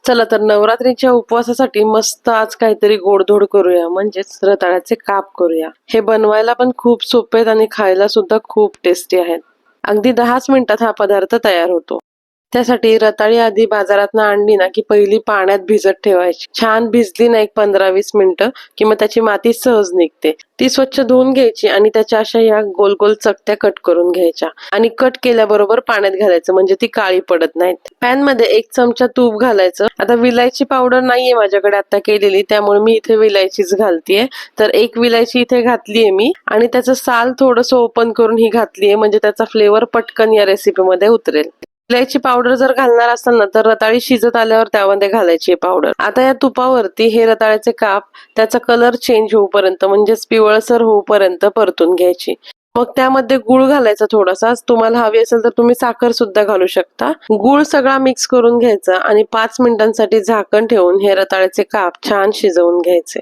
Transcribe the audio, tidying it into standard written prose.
चला तर नवरात्रीच्या उपवासासाठी मस्त आज काहीतरी गोडधोड करूया, म्हणजेच रताळ्याचे काप करूया। हे बनवायला पण खूप सोपे आहेत आणि खायला सुद्धा खूप टेस्टी आहेत। अगदी 10च मिनिटात हा पदार्थ तयार होतो। त्यासाठी रताळी आधी बाजारातनं आणली ना की पहिली पाण्यात भिजत ठेवायची। छान भिजली ना एक 15-20 मिनिटं की मग त्याची माती सहज निघते। ती स्वच्छ धुवून घ्यायची आणि त्याच्या अशा या गोल गोल चकत्या कट करून घ्यायच्या आणि कट केल्याबरोबर पाण्यात घालायचं, म्हणजे ती काळी पडत नाहीत। पॅन मध्ये 1 चमचा तूप घालायचं। आता विलायची पावडर नाहीये माझ्याकडे आता केलेली, त्यामुळे मी इथे विलायचीच घालतीये। तर 1 विलायची इथे घातलीये मी आणि त्याचं साल थोडंसं ओपन करून ही घातलीये, म्हणजे त्याचा फ्लेवर पटकन या रेसिपीमध्ये उतरेल। विलायची पावडर जर घालणार असाल ना तर रताळी शिजत आल्यावर त्यामध्ये घालायची पावडर। आता या तुपावरती हे रताळ्याचे काप त्याचा कलर चेंज होऊपर्यंत, म्हणजेच पिवळसर होऊपर्यंत परतून घ्यायची। मग त्यामध्ये गुळ घालायचा थोडासा, तुम्हाला हवी असेल तर तुम्ही साखर सुद्धा घालू शकता। गुळ सगळा मिक्स करून घ्यायचा आणि 5 मिनिटांसाठी झाकण ठेवून हे रताळ्याचे काप छान शिजवून घ्यायचे।